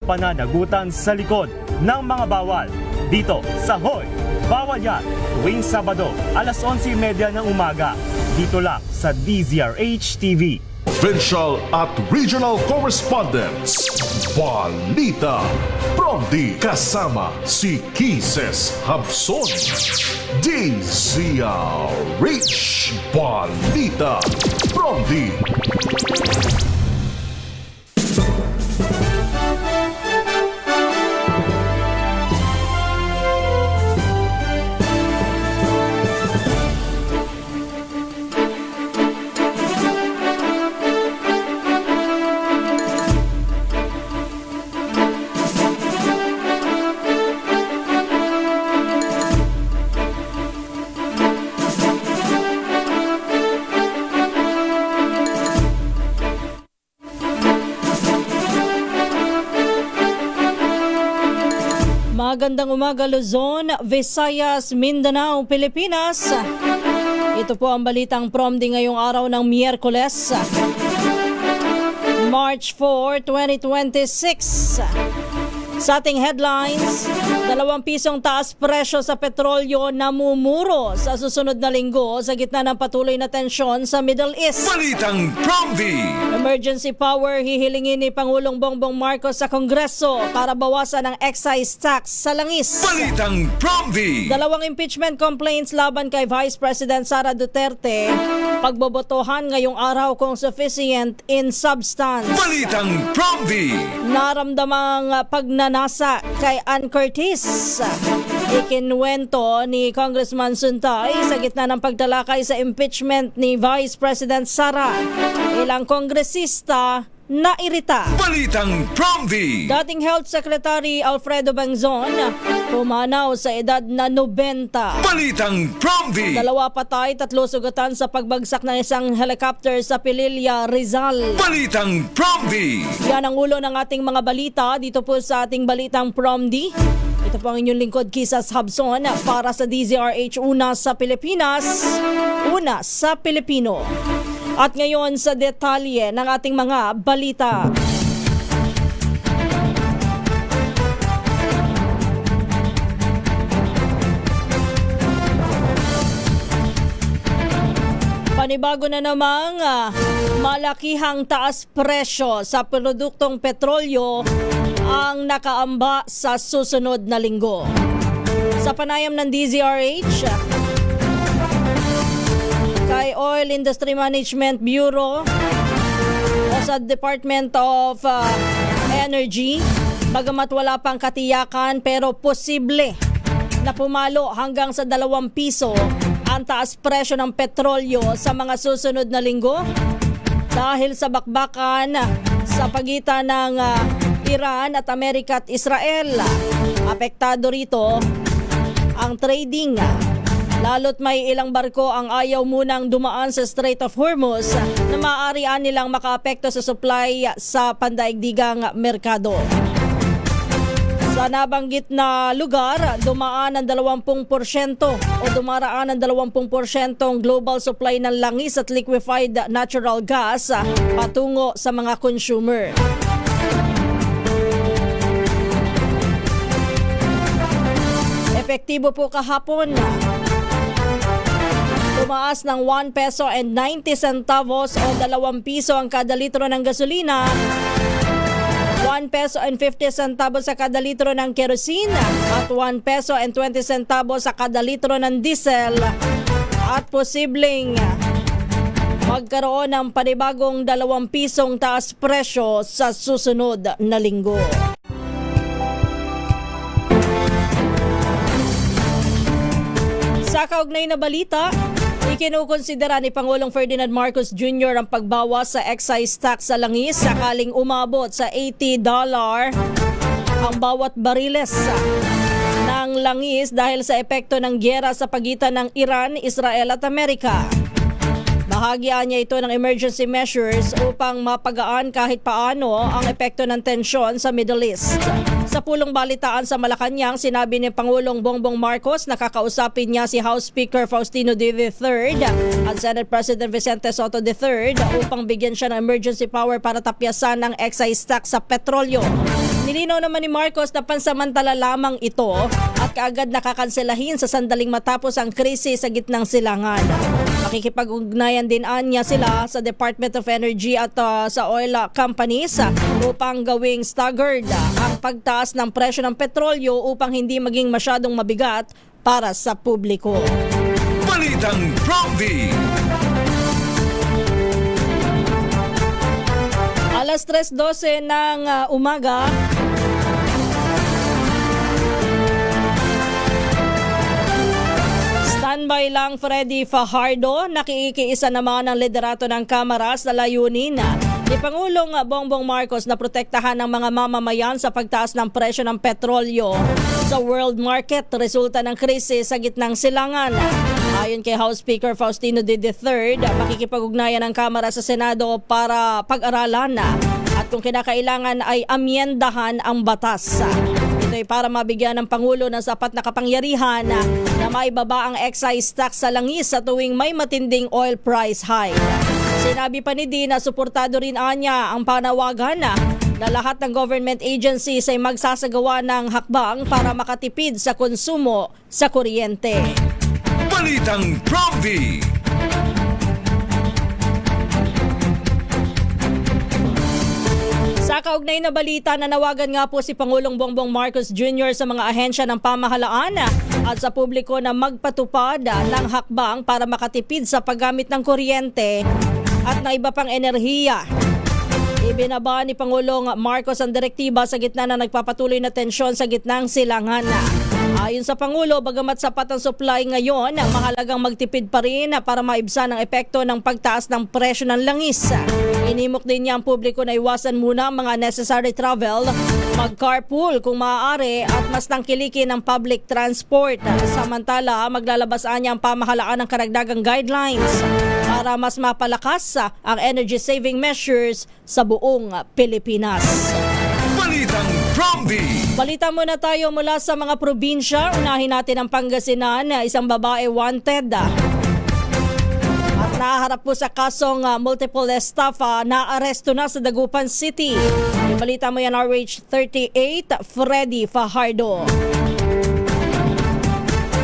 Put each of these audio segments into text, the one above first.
pananagutan sa likod ng mga bawal. Dito sa Hoy, Bawal Yan, tuwing Sabado, alas 11:30 ng umaga. Dito lang sa DZRH TV. Provincial at regional correspondents. Balita Promdi kasama si Kises Habson. DZRH Balita Promdi. Magandang umaga Luzon, Visayas, Mindanao, Pilipinas. Ito po ang balitang Promdi ngayong araw ng Miyerkules, March 4, 2026. Sa ating headlines, 2 pisong taas presyo sa petrolyo namumuro sa susunod na linggo sa gitna ng patuloy na tensyon sa Middle East. Balitang Promdi! Emergency power hihilingin ni Pangulong Bongbong Marcos sa Kongreso para bawasan ang excise tax sa langis. Balitang Promdi! 2 impeachment complaints laban kay Vice President Sara Duterte. Pagbobotohan ngayong araw kung sufficient in substance. Balitang Promdi! Naramdamang pagnanasa kay Ann Curtis. Ikinwento ni Congressman Suntay sa gitna ng pagtalakay sa impeachment ni Vice President Sara. Ilang kongresista nairita. Balitang Promdi! Dating Health Secretary Alfredo Bangzon pumanaw sa edad na 90. Balitang Promdi! 2 patay, 3 sugatan sa pagbagsak ng isang helicopter sa Pililla, Rizal. Balitang Promdi! Yan ang ulo ng ating mga balita dito po sa ating Balitang Promdi. Ito po ang inyong lingkod, Kisas Habson, para sa DZRH, una sa Pilipinas, una sa Pilipino. At ngayon sa detalye ng ating mga balita. Panibago na namang malakihang taas presyo sa produktong petrolyo ang nakaamba sa susunod na linggo. Sa panayam ng DZRH, kay Oil Industry Management Bureau o sa Department of Energy, bagamat wala pang katiyakan pero posible na pumalo hanggang sa 2 piso ang taas presyo ng petrolyo sa mga susunod na linggo dahil sa bakbakan sa pagitan ng Iran at Amerika at Israel. Apektado rito ang trading, lalo't may ilang barko ang ayaw munang dumaan sa Strait of Hormuz na maaari nilang makaapekto sa supply sa pandaigdigang merkado. Sa nabanggit na lugar, dumaan ng 20% o dumaraan ng 20% ang global supply ng langis at liquefied natural gas patungo sa mga consumer. Epektibo po kahapon. Tumaas ng 1 peso and 90 centavos o 2 piso ang kada litro ng gasolina, 1 peso and 50 centavos sa kada litro ng kerosene at 1 peso and 20 centavos sa kada litro ng diesel, at posibleng magkaroon ng panibagong 2 pisong taas presyo sa susunod na linggo. Sa kaugnay na balita, ikinukonsidera ni Pangulong Ferdinand Marcos Jr. ang pagbawas sa excise tax sa langis sakaling umabot sa $80 ang bawat bariles ng langis dahil sa epekto ng giyera sa pagitan ng Iran, Israel at Amerika. Bahagyan niya ito ng emergency measures upang mapagaan kahit paano ang epekto ng tensyon sa Middle East. Sa pulong balitaan sa Malacanang, sinabi ni Pangulong Bongbong Marcos na kakausapin niya si House Speaker Faustino D. III at Senate President Vicente Sotto III upang bigyan siya ng emergency power para tapyasan ng excise tax sa petrolyo. Nilinaw naman ni Marcos na pansamantala lamang ito at kaagad nakakanselahin sa sandaling matapos ang krisis sa gitnang silangan. Makikipag-ugnayan din anya sila sa Department of Energy at sa oil companies upang gawing staggered ang pagtaas ng presyo ng petrolyo upang hindi maging masyadong mabigat para sa publiko. Balitang Prompty. Alas 3:12 ng umaga. Standby lang Freddy Fajardo, nakikiisa naman ang liderato ng Kamara sa layunin ni Pangulong Bongbong Marcos na protektahan ng mga mamamayan sa pagtaas ng presyo ng petrolyo sa world market resulta ng krisis sa gitnang silangan. Ayon kay House Speaker Faustino D. III, makikipag-ugnayan ng Kamara sa Senado para pag-aralan at kung kinakailangan ay amyendahan ang batas. Ito ay para mabigyan ng Pangulo ng sapat na kapangyarihan na maibaba ang excise tax sa langis sa tuwing may matinding oil price hike. Sinabi pa ni D na suportado rin anya ang panawagan na lahat ng government agencies ay magsasagawa ng hakbang para makatipid sa konsumo sa kuryente. Balitang Prompty. Sa kaugnay na balita, nanawagan nga po si Pangulong Bongbong Marcos Jr. sa mga ahensya ng pamahalaan at sa publiko na magpatupad ng hakbang para makatipid sa paggamit ng kuryente at na iba pang enerhiya. Ibinaba ni Pangulong Marcos ang direktiba sa gitna na nagpapatuloy na tensyon sa gitnang silangan. Ayon sa Pangulo, bagamat sapat ang supply ngayon, mahalagang magtipid pa rin para maibsan ang epekto ng pagtaas ng presyo ng langis. Inimok din niya ang publiko na iwasan muna ang mga necessary travel, mag-carpool kung maaari at mas tangkilikin ang public transport. Samantala, maglalabas niya ang pamahalaan ng karagdagang guidelines para mas mapalakas ang energy saving measures sa buong Pilipinas. Balitang Prompty. Balita muna tayo mula sa mga probinsya. Unahin natin ang Pangasinan. Isang babae wanted at naharap po sa kasong multiple estafa na aresto na sa Dagupan City. Yung balita mo yan, RH38, Freddy Fajardo.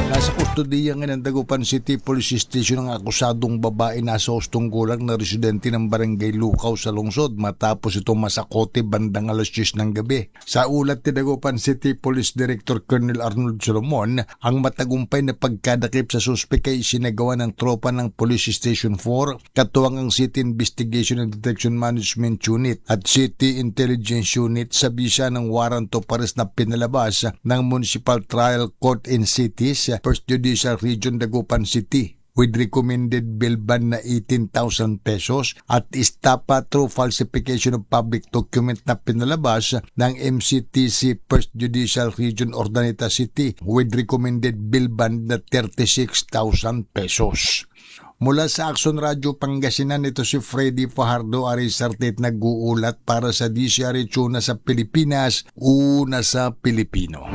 Nasa kustodiya ng Dagupan City Police Station ang akusadong babae nasa hustong gulang na residente ng Barangay Lukaw sa lungsod matapos ito masakote bandang alas 10 ng gabi. Sa ulat ni Dagupan City Police Director Colonel Arnold Solomon, ang matagumpay na pagkadakip sa suspek ay isinagawa ng tropa ng Police Station 4, katuwang ang City Investigation and Detection Management Unit at City Intelligence Unit sa bisa ng warrant of arrest na pinalabas ng Municipal Trial Court in Cities, First Judicial Region Dagupan City with recommended bail ban na 18,000 pesos at istapa through falsification of public document na pinalabas ng MCTC First Judicial Region Urdaneta City with recommended bail ban na 36,000 pesos. Mula sa Action Radio Pangasinan, ito si Freddy Fajardo, Arizartet, nag-uulat para sa DCRH Una sa Pilipinas, una sa Pilipino.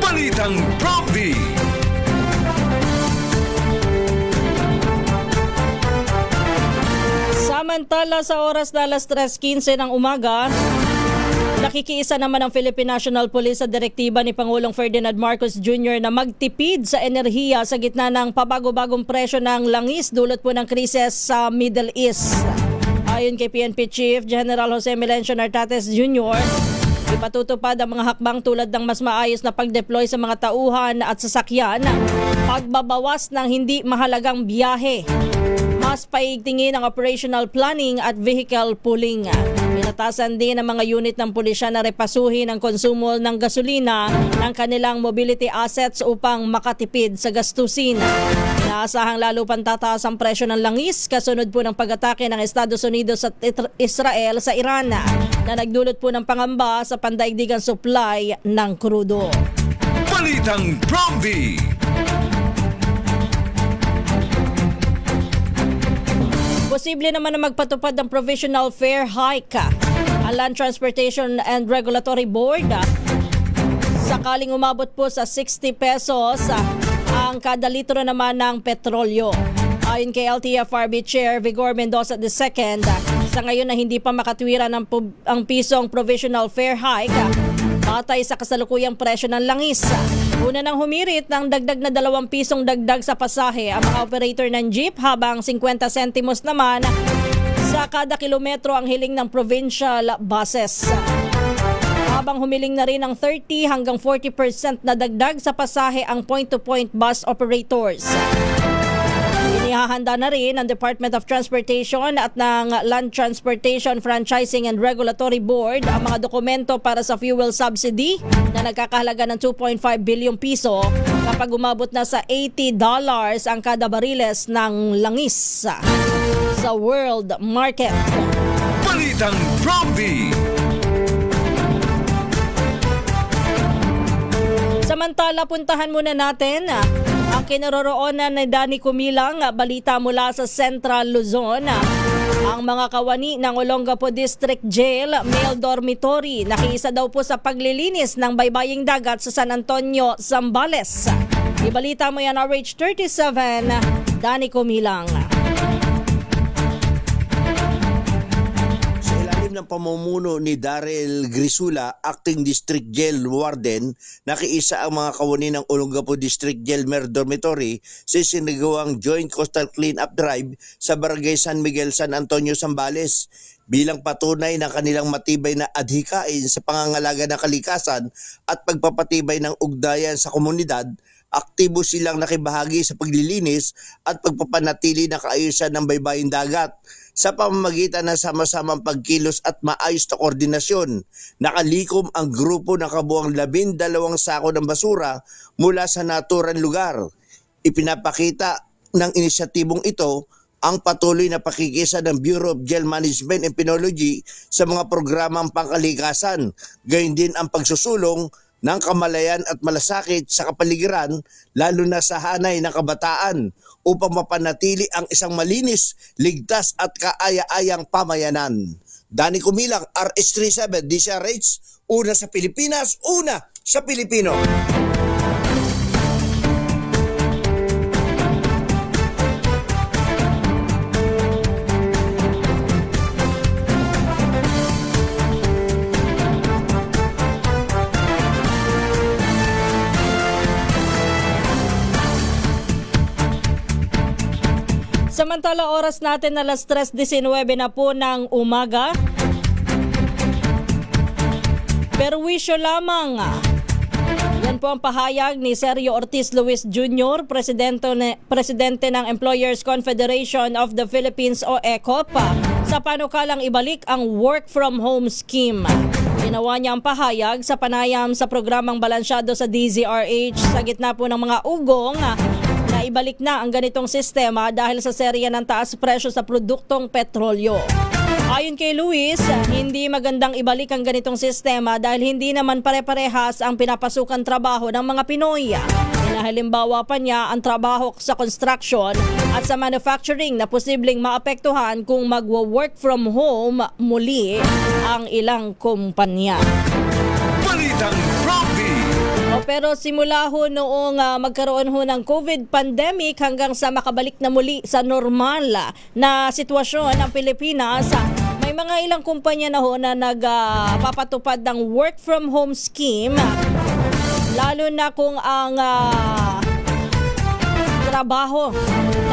Balitang Prompty. Samantala sa oras na alas 3:15 ng umaga, nakikiisa naman ang Philippine National Police sa direktiba ni Pangulong Ferdinand Marcos Jr. na magtipid sa enerhiya sa gitna ng pabago-bagong presyo ng langis dulot po ng krisis sa Middle East. Ayon kay PNP Chief General Jose Melencio Nartates Jr., ipatutupad ang mga hakbang tulad ng mas maayos na pag-deploy sa mga tauhan at sasakyan, pagbabawas ng hindi mahalagang biyahe, mas paigtingin ang operational planning at vehicle pooling. Pinatasan din ang mga unit ng pulisya na repasuhin ang konsumo ng gasolina ng kanilang mobility assets upang makatipid sa gastusin. Inaasahang lalo pang tataas ang presyo ng langis kasunod po ng pag-atake ng Estados Unidos at Israel sa Iran na nagdulot po ng pangamba sa pandaigdigang supply ng krudo. Balitang Prompty. Posible naman na magpatupad ng provisional fare hike ang Land Transportation and Regulatory Board sakaling umabot po sa 60 pesos ang kada litro naman ng petrolyo. Ayon kay LTFRB Chair Vigor Mendoza II, Sa ngayon na hindi pa makatwiran ang pisong provisional fare hike batay sa kasalukuyang presyo ng langis. Una nang humirit ng dagdag na 2 pisong dagdag sa pasahe ang mga operator ng jeep habang 50 sentimos naman sa kada kilometro ang hiling ng provincial buses. Habang humiling na rin ng 30 hanggang 40% na dagdag sa pasahe ang point-to-point bus operators. Inihahanda na rin ng Department of Transportation at ng Land Transportation Franchising and Regulatory Board ang mga dokumento para sa fuel subsidy na nagkakahalaga ng 2.5 bilyong piso kapag umabot na sa $80 ang kada bariles ng langis sa world market. Balitang Prompty. Samantala, puntahan muna natin ang kinaroroonan ni Danny Kumilang, balita mula sa Central Luzon. Ang mga kawani ng Olongapo District Jail, male dormitory, nakiisa daw po sa paglilinis ng baybaying dagat sa San Antonio, Zambales. Ibalita mo yan, RH37, Danny Kumilang. Ng pamumuno ni Daryl Grisula, Acting District Jail Warden, nakiisa ang mga kawani ng Olongapo District Jail Mare Dormitory sa sinagawang Joint Coastal Cleanup Drive sa Barangay San Miguel, San Antonio, Zambales. Bilang patunay ng kanilang matibay na adhikain sa pangangalaga ng kalikasan at pagpapatibay ng ugnayan sa komunidad, aktibo silang nakibahagi sa paglilinis at pagpapanatili ng kaayusan ng baybaying dagat. Sa pamamagitan ng sama-samang pagkilos at maayos na koordinasyon, nakalikom ang grupo na kabuang 12 sako ng basura mula sa naturang lugar. Ipinapakita ng inisyatibong ito ang patuloy na pakikisa ng Bureau of Jail Management and Penology sa mga programang pangkalikasan, gayon din ang pagsusulong ng kamalayan at malasakit sa kapaligiran, lalo na sa hanay ng kabataan, upang mapanatili ang isang malinis, ligtas at kaaya-ayang pamayanan. Danny Kumilang, RH37, DCRH, una sa Pilipinas, una sa Pilipino. Samantala, oras natin na alas 3:19 na po ng umaga. Perwisyo lamang. Yan po ang pahayag ni Sergio Ortiz Luis Jr., presidente ng Employers Confederation of the Philippines o ECOP, sa panukalang ibalik ang work from home scheme. Ginawa niya ang pahayag sa panayam sa programang Balansyado sa DZRH sa gitna po ng mga ugong na ibalik na ang ganitong sistema dahil sa serya ng taas presyo sa produktong petrolyo. Ayon kay Luis, hindi magandang ibalik ang ganitong sistema dahil hindi naman pare-parehas ang pinapasukan trabaho ng mga Pinoy. Inahalimbawa pa niya ang trabaho sa construction at sa manufacturing na posibleng maapektuhan kung magwo-work from home muli ang ilang kumpanya. Balitang Prompty. Pero simula ho noong magkaroon ho ng COVID pandemic hanggang sa makabalik na muli sa normal na sitwasyon ng Pilipinas, may mga ilang kumpanya na ho na nagpapatupad ng work from home scheme, lalo na kung ang trabaho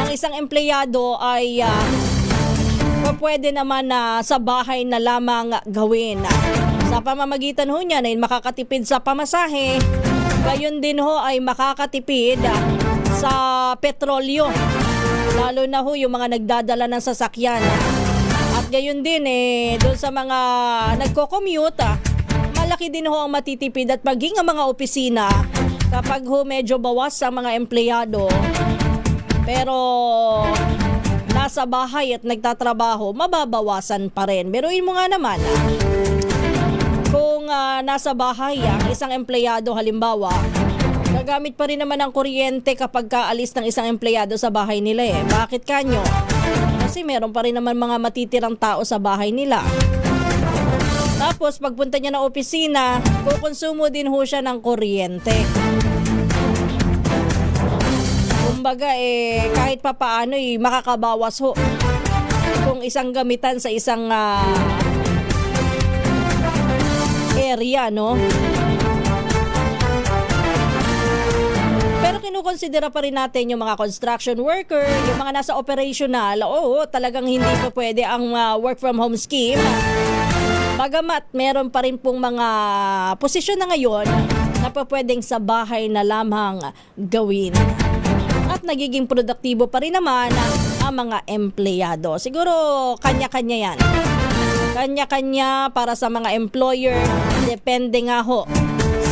ng isang empleyado ay pwede naman na sa bahay na lamang gawin. Sa pamamagitan ho niya na makakatipid sa pamasahe, gayon din ho ay makakatipid sa petrolyo, lalo na ho yung mga nagdadala ng sasakyan. At gayon din doon sa mga nagko-commute, malaki din ho ang matitipid at maging ang mga opisina kapag ho medyo bawas sa mga empleyado. Pero nasa bahay at nagtatrabaho, mababawasan pa rin. Biruin mo nga naman, kung nasa bahay ang isang empleyado halimbawa, gagamit pa rin naman ang kuryente kapag kaalis ng isang empleyado sa bahay nila. Bakit kanyo? Kasi meron pa rin naman mga matitirang tao sa bahay nila. Tapos pagpunta niya ng opisina, kukonsumo din ho siya ng kuryente. Kumbaga kahit pa paano makakabawas ho kung isang gamitan sa isang area, no? Pero kinukonsidera pa rin natin yung mga construction worker, yung mga nasa operational. Oo, talagang hindi pa pwede ang work from home scheme. Bagamat meron pa rin pong mga posisyon na ngayon na pa pwedeng sa bahay na lamang gawin. At nagiging produktibo pa rin naman ang mga empleyado. Siguro kanya-kanya yan. Kanya-kanya para sa mga employer. Depende nga ho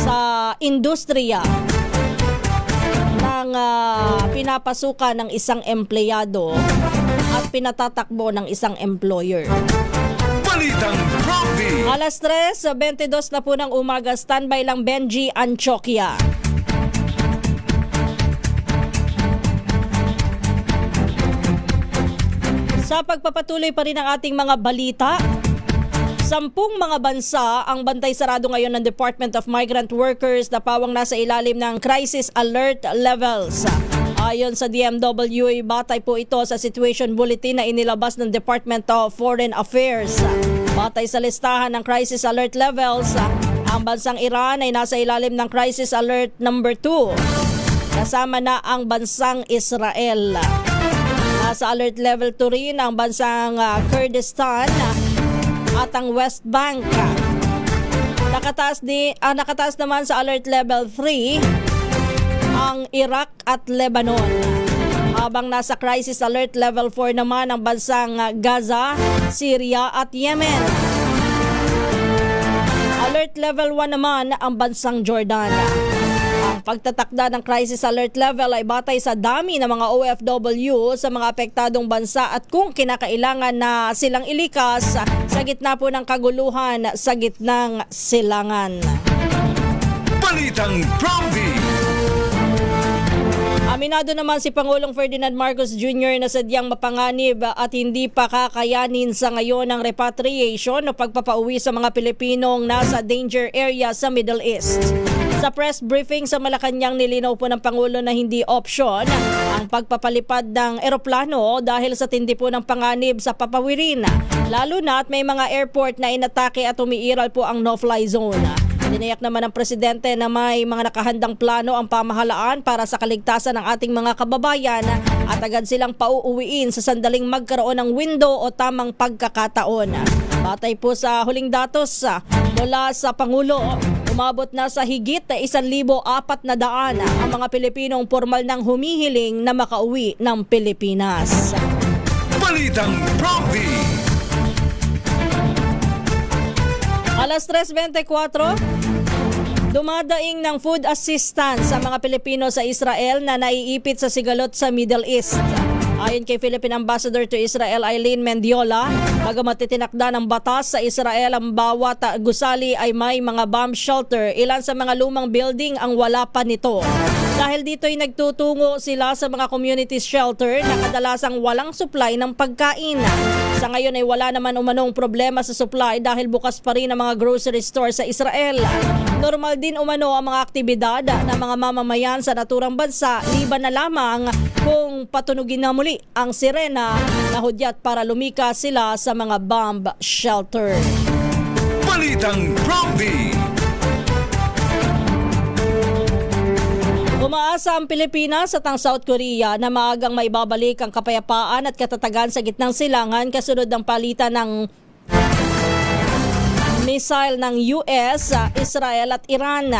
sa industriya ng pinapasukan ng isang empleyado at pinatatakbo ng isang employer. Balitang Prompty. Alas 3:22 na po ng umaga. Standby lang Benji Anchoquia. Sa pagpapatuloy pa rin ng ating mga balita, 10 mga bansa ang bantay sarado ngayon ng Department of Migrant Workers na pawang nasa ilalim ng crisis alert levels. Ayon sa DMW, batay po ito sa situation bulletin na inilabas ng Department of Foreign Affairs. Batay sa listahan ng crisis alert levels, ang bansang Iran ay nasa ilalim ng crisis alert number 2. Kasama na ang bansang Israel. Nasa alert level 2 rin ang bansang Kurdistan at ang West Bank. Nakataas naman sa alert level 3 ang Iraq at Lebanon. Habang nasa crisis alert level 4 naman ang bansang Gaza, Syria at Yemen. Alert level 1 naman ang bansang Jordan. Ang pagtatakda ng crisis alert level ay batay sa dami ng mga OFW sa mga apektadong bansa at kung kinakailangan na silang ilikas sa gitna po ng kaguluhan sa gitnang silangan. Balitang Prompty. Aminado naman si Pangulong Ferdinand Marcos Jr. na sadyang mapanganib at hindi pa kakayanin sa ngayon ang repatriation o pagpapauwi sa mga Pilipinong nasa danger area sa Middle East. Sa press briefing sa Malacanang, nilinaw po ng Pangulo na hindi option ang pagpapalipad ng eroplano dahil sa tindi po ng panganib sa papawirin. Lalo na at may mga airport na inatake at umiiral po ang no-fly zone. Tiniyak naman ng Presidente na may mga nakahandang plano ang pamahalaan para sa kaligtasan ng ating mga kababayan at agad silang pauuwiin sa sandaling magkaroon ng window o tamang pagkakataon. Batay po sa huling datos mula sa Pangulo, umabot na sa higit 1,400 ang mga Pilipinong formal nang humihiling na makauwi ng Pilipinas. Balitang Prompty. Alas 3:24, dumadaing ng food assistance sa mga Pilipino sa Israel na naiipit sa sigalot sa Middle East. Ayon kay Philippine Ambassador to Israel Eileen Mendiola, bagamat itinakda ng batas sa Israel ang bawat gusali ay may mga bomb shelter, ilan sa mga lumang building ang wala pa nito. Dahil dito ay nagtutungo sila sa mga community shelter na kadalasang walang supply ng pagkain. Sa ngayon ay wala naman umanong problema sa supply dahil bukas pa rin ang mga grocery store sa Israel. Normal din umano ang mga aktibidad ng mga mamamayan sa naturang bansa, liban na lamang kung patunugin na muli ang sirena na hudyat para lumikas sila sa mga bomb shelter. Balitang Prompty. Umaasa ang Pilipinas at ang South Korea na maagang maibabalik ang kapayapaan at katatagan sa gitnang silangan kasunod ng palitan ng missile ng US, Israel at Iran.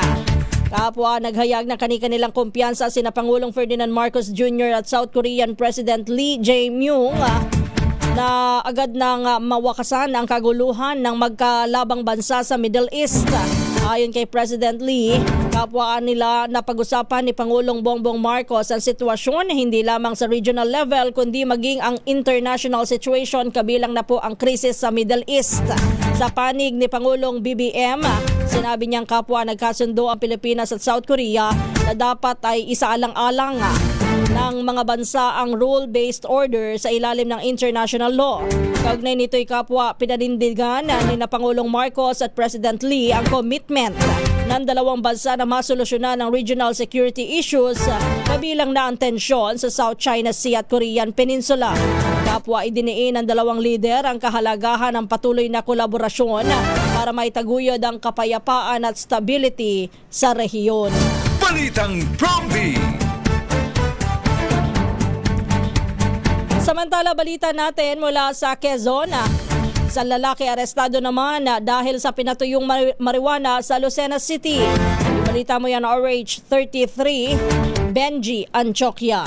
Kapwa naghayag ng kani-kanilang kumpiyansa sina Pangulong Ferdinand Marcos Jr. at South Korean President Lee Jae-myung na agad nang mawakasan ang kaguluhan ng magkalabang bansa sa Middle East. Ayon kay President Lee, kapwaan nila napag-usapan ni Pangulong Bongbong Marcos ang sitwasyon hindi lamang sa regional level kundi maging ang international situation kabilang na po ang krisis sa Middle East. Sa panig ni Pangulong BBM, sinabi niyang kapwa nagkasundo ang Pilipinas at South Korea na dapat ay isaalang-alang ng mga bansa ang rule-based order sa ilalim ng international law. Kaugnay nito'y kapwa pinanindigan ni na Pangulong Marcos at President Lee ang commitment ng dalawang bansa na masolusyonan ang regional security issues kabilang na ang tensyon sa South China Sea at Korean Peninsula. Kapwa idiniin ng dalawang lider ang kahalagahan ng patuloy na kolaborasyon para maitaguyod ang kapayapaan at stability sa rehiyon. Balitang Promdi. Samantala, balita natin mula sa Quezon. Isang lalaki arestado naman dahil sa pinatuyong marijuana sa Lucena City. Balita mo yan, RH33, Benji Anchokya.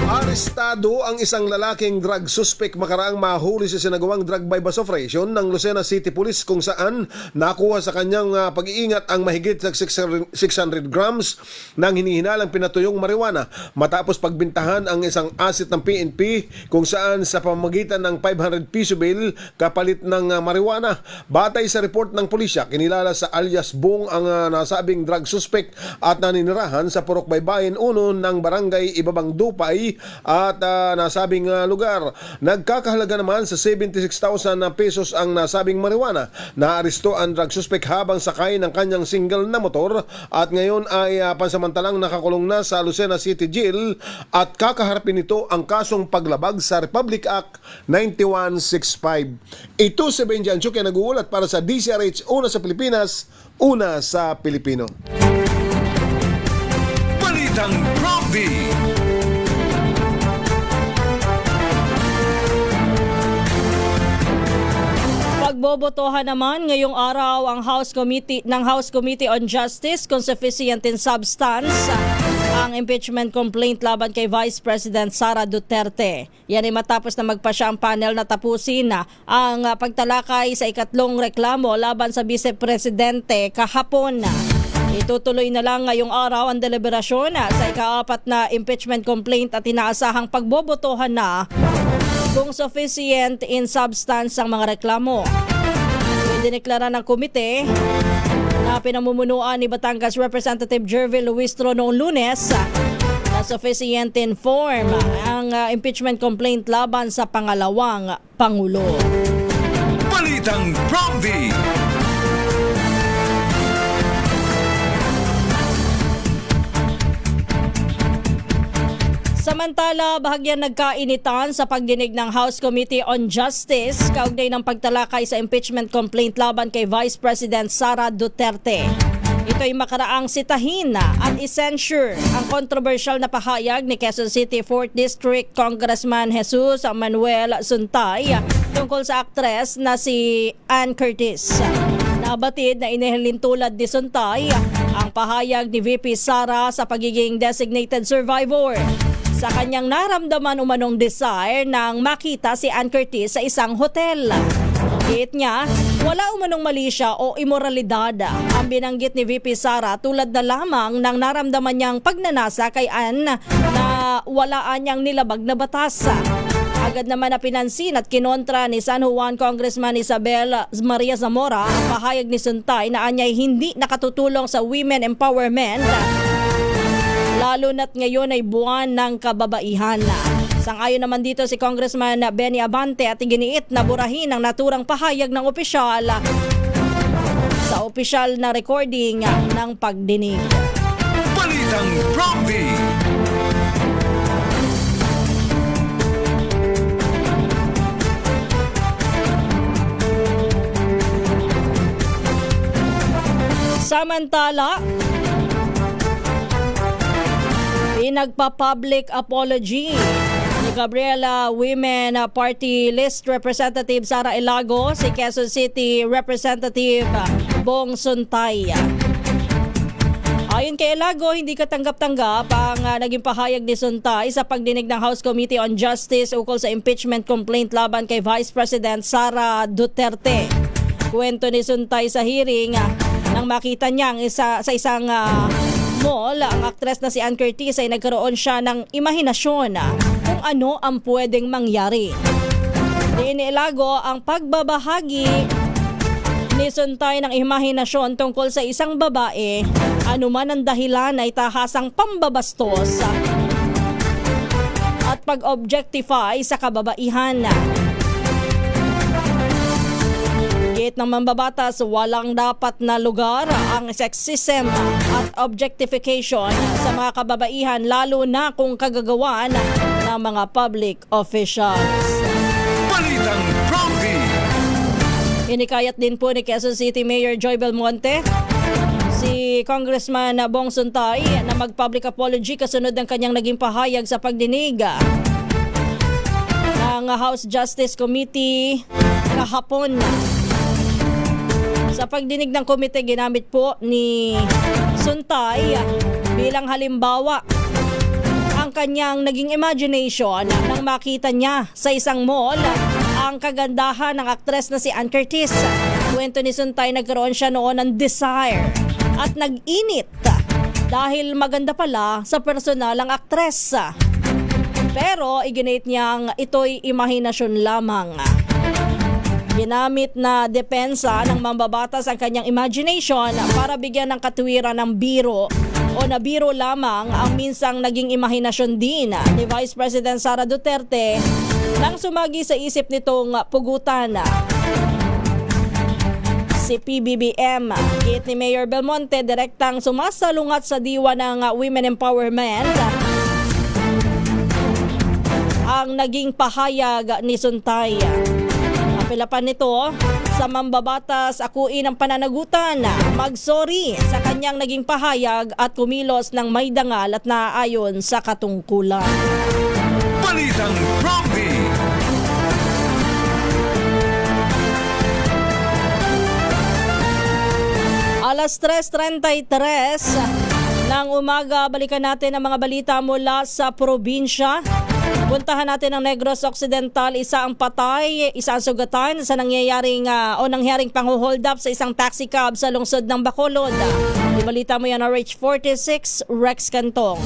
Arestado ang isang lalaking drug suspect makaraang mahuli sa sinagawang drug bypass operation ng Lucena City Police kung saan nakuha sa kanyang pag-iingat ang mahigit sa 600 grams ng hinihinalang pinatuyong marijuana matapos pagbintahan ang isang asset ng PNP kung saan sa pamamagitan ng 500 piso bill kapalit ng marijuana. Batay sa report ng pulisya, kinilala sa alias Bong ang nasabing drug suspect at naninirahan sa Purok Baybayin 1 ng Barangay Ibabang Dupay at nasabing lugar. Nagkakahalaga naman sa 76,000 pesos ang nasabing marijuana. Naaresto ang drug suspect habang sakay ng kanyang single na motor at ngayon ay pansamantalang nakakulong na sa Lucena City Jail at kakaharapin nito ang kasong paglabag sa Republic Act 9165. Ito si Benji Anchokya nag-uulat para sa DZRH, una sa Pilipinas, una sa Pilipino. Balitang Promdi. Pagbobotohan naman ngayong araw ang House Committee on Justice kung sufficient in substance ang impeachment complaint laban kay Vice President Sara Duterte. Yan ay matapos na magpasya ang panel na tapusin ang pagtalakay sa ikatlong reklamo laban sa Vice Presidente kahapon. Itutuloy na lang ngayong araw ang deliberasyon sa ika-4 na impeachment complaint at inaasahang pagbobotohan na kung sufficient in substance ang mga reklamo. Idineklara ng komite na pinamumunuan ni Batangas Representative Jervil Luistro noong Lunes na sufficient in form ang impeachment complaint laban sa pangalawang Pangulo. Balitang Promdi. Samantala, bahagyang nagkainitan sa pagdinig ng House Committee on Justice kaugnay ng pagtalakay sa impeachment complaint laban kay Vice President Sara Duterte. Ito'y makaraang sitahin at isensure ang controversial na pahayag ni Quezon City 4th District Congressman Jesus Manuel Suntay tungkol sa aktres na si Ann Curtis. Nabatid na inihilintulad ni Suntay ang pahayag ni VP Sara sa pagiging designated survivor sa kanyang naramdaman umanong desire nang makita si Ann Curtis sa isang hotel. Giit niya, wala umanong mali siya o imoralidad ang binanggit ni VP Sara tulad na lamang ng naramdaman niyang pagnanasa kay Ann na walaan niyang nilabag na batas. Agad naman na pinansin at kinontra ni San Juan Congressman Isabel Maria Zamora ang pahayag ni Suntay na anyay hindi nakatutulong sa women empowerment lalo na't ngayon ay buwan ng kababaihan. Sang-ayon naman dito si Congressman Benny Abante at iginiit na burahin ang naturang pahayag ng opisyal sa opisyal na recording ng pagdinig. Balitang Promdi. Samantala, pinagpa-public apology ni Gabriela Women Party List Representative Sara Ilago si Quezon City Representative Bong Suntay. Ayon kay Ilago, hindi katanggap-tanggap ang naging pahayag ni Suntay sa pagdinig ng House Committee on Justice ukol sa impeachment complaint laban kay Vice President Sara Duterte. Kwento ni Suntay sa hearing nang makita niyang sa isang mall, ang aktres na si Ann Curtis ay nagkaroon siya ng imahinasyon kung ano ang pwedeng mangyari. Inilago ang pagbabahagi ni Suntay ng imahinasyon tungkol sa isang babae, anuman ang dahilan ay tahasang pambabastos at pag-objectify sa kababaihan. Giit ng mambabatas, walang dapat na lugar ang sexism at objectification sa mga kababaihan, lalo na kung kagagawan ng mga public officials. Balitang Prompty. Inikayat din po ni Quezon City Mayor Joy Belmonte si Congressman Bong Suntay na mag-public apology kasunod ng kanyang naging pahayag sa pagdinig ng House Justice Committee kahapon. Sa pagdinig ng komite, ginamit po ni Suntay bilang halimbawa ang kanyang naging imagination nang makita niya sa isang mall ang kagandahan ng aktres na si Ann Curtis. Kwento ni Suntay, nagkaroon siya noon ng desire at nag-init dahil maganda pala sa personal ang aktres. Pero iginit niyang ito'y imahinasyon lamang. Ginamit na depensa ng mambabatas ang kanyang imagination para bigyan ng katuwiran ng biro o na biro lamang ang minsang naging imahinasyon din ni Vice President Sara Duterte nang sumagi sa isip nitong pugutan si PBBM. Giit ni Mayor Belmonte, direktang sumasalungat sa diwa ng Women Empowerment ang naging pahayag ni Suntay. Kapilapan nito sa mambabatas, akuin ang pananagutan, magsorry sa kanyang naging pahayag at kumilos ng may dangal at naaayon sa katungkulan. Balitang Prompty. Alas 3:33 ng umaga, balikan natin ang mga balita mula sa probinsya. Puntahan natin ang Negros Occidental, isa ang patay, isa ang sugatan sa nangyaring panghuhold up sa isang taxi cab sa lungsod ng Bacolod. Ibalita mo yan, RH46, Rex Cantong.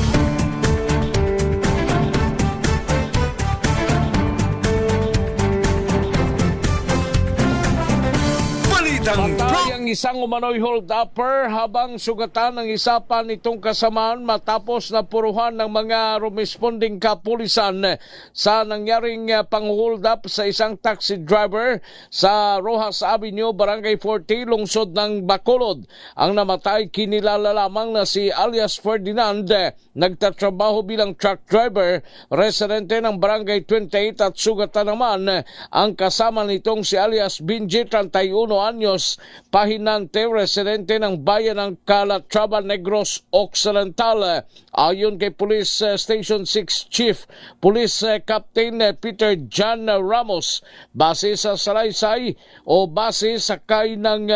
Balitang Patay Prompty. ang isang umano'y hold-upper habang sugatan ng isa pa nitong kasamaan matapos na puruhan ng mga responding kapulisan sa nangyaring pang-hold up sa isang taxi driver sa Rojas Avenue, Barangay 40, lungsod ng Bacolod. Ang namatay kinilala lamang na si alias Ferdinand, nagtatrabaho bilang truck driver, residente ng Barangay 28 at sugatan naman ang kasama nitong si alias Benji, 31 anyos, pahinante, residente ng bayan ng Calatrava, Negros Occidental. Ayon kay Police Station 6 Chief Police Captain Peter John Ramos, base sa salaysay o base sa kay ng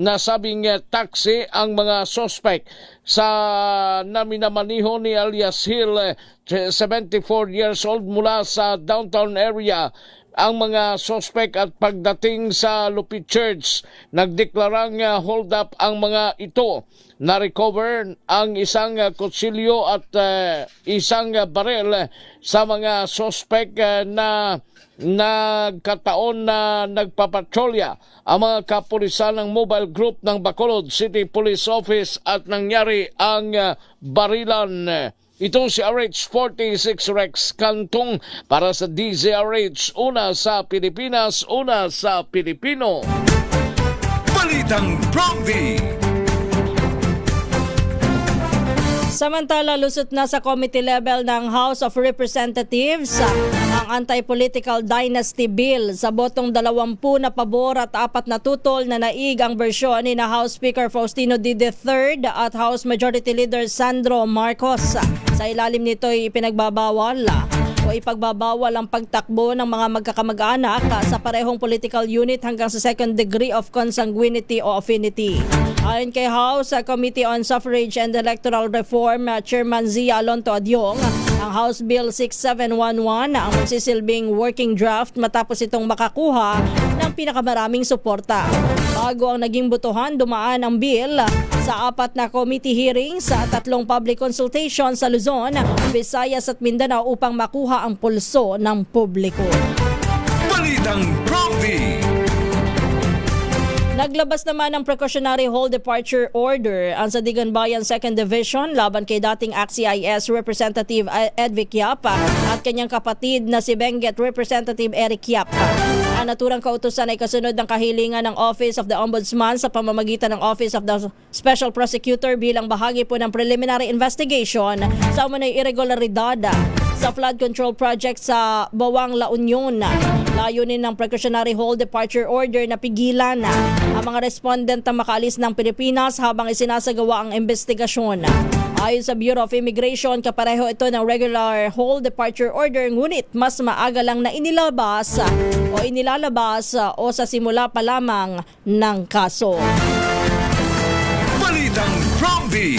nasabing taxi ang mga suspect sa naminamaniho ni alias Hill, 74 years old, mula sa downtown area. Ang mga suspect at pagdating sa Lupit Church, nagdeklarang hold up ang mga ito. Na-recover ang isang kutsilyo at isang baril sa mga suspect na nagkataon na nagpapatrolya ang mga kapulisan ng mobile group ng Bacolod City Police Office at nangyari ang barilan. Ito si RH46 Rex Cantong para sa DZRH, una sa Pilipinas, una sa Pilipino. Balitang Prompty. Samantala, lusot na sa committee level ng House of Representatives ang Anti-Political Dynasty Bill. Sa botong 20 na pabor at 4 na tutol na naig ang bersyon ni na House Speaker Faustino D. III at House Majority Leader Sandro Marcos. Sa ilalim nito ay ipinagbabawal ang pagtakbo ng mga magkakamag-anak sa parehong political unit hanggang sa second degree of consanguinity o affinity. Ayon kay House Committee on Suffrage and Electoral Reform Chairman Zia Alonto Adyong, ang House Bill 6711 ang magsisilbing working draft matapos itong makakuha ng pinakamaraming suporta. Bago ang naging botohan, dumaan ang bill sa 4 na committee hearings sa 3 public consultations sa Luzon, Visayas at Mindanao upang makuha ang pulso ng publiko. Balitang Prompty. Naglabas naman ng precautionary hold departure order ang Sandigan Bayan 2nd Division laban kay dating ACT-CIS Representative Edvic Yap at kanyang kapatid na si Benguet Representative Eric Yap. Ang naturang kautusan ay kasunod ng kahilingan ng Office of the Ombudsman sa pamamagitan ng Office of the Special Prosecutor bilang bahagi po ng preliminary investigation sa umano'y irregularidad sa flood control project sa Bawang La Union. Layunin ng precautionary hold departure order na pigilan ang mga respondent na makaalis ng Pilipinas habang isinasagawa ang investigasyon. Ayon sa Bureau of Immigration, kapareho ito ng regular hold departure order ngunit mas maaga lang na inilalabas o sa simula pa lamang ng kaso. Balitang Promdi.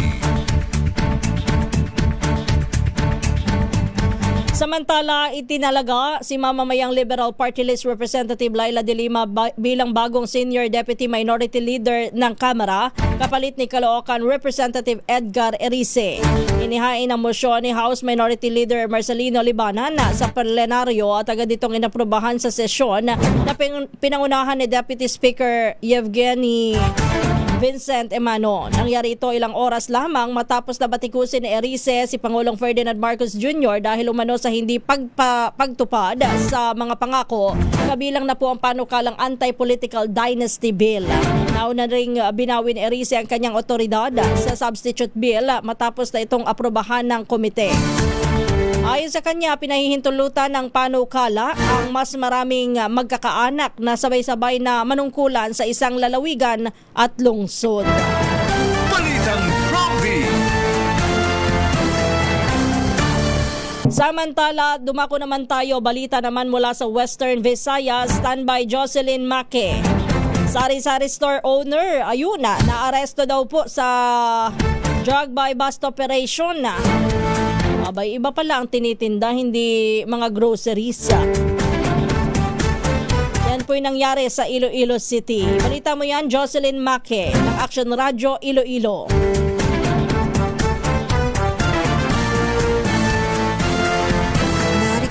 Samantala, itinalaga si mamamayang Liberal Party List Representative Laila de Lima bilang bagong Senior Deputy Minority Leader ng Kamara kapalit ni Caloocan Representative Edgar Erice. Inihain ang mosyon ni House Minority Leader Marcelino Libanan sa plenaryo at agad itong inaprubahan sa sesyon na pinangunahan ni Deputy Speaker Yevgeny Vincent Emano. Nangyari ito ilang oras lamang matapos na batikusin ni Erice si Pangulong Ferdinand Marcos Jr. dahil umano sa hindi pagtupad sa mga pangako, kabilang na po ang panukalang Anti-Political Dynasty Bill. Nauna ring binawi ni Erice ang kanyang otoridad sa substitute bill matapos na itong aprobahan ng komite. Ayon sa kanya, pinahihintulutan ng panukala ang mas maraming magkakaanak na sabay-sabay na manungkulan sa isang lalawigan at lungsod. Balitang Promdi. Samantala, dumako naman tayo. Balita naman mula sa Western Visayas. Standby Jocelyn Make. Sari-sari store owner, ayun na, naaresto daw po sa drug buy bust operation na. Abay, iba pala ang tinitinda, hindi mga groceries. Yan po yung nangyari sa Iloilo City. Balita mo yan, Jocelyn Make ng Action Radio Iloilo.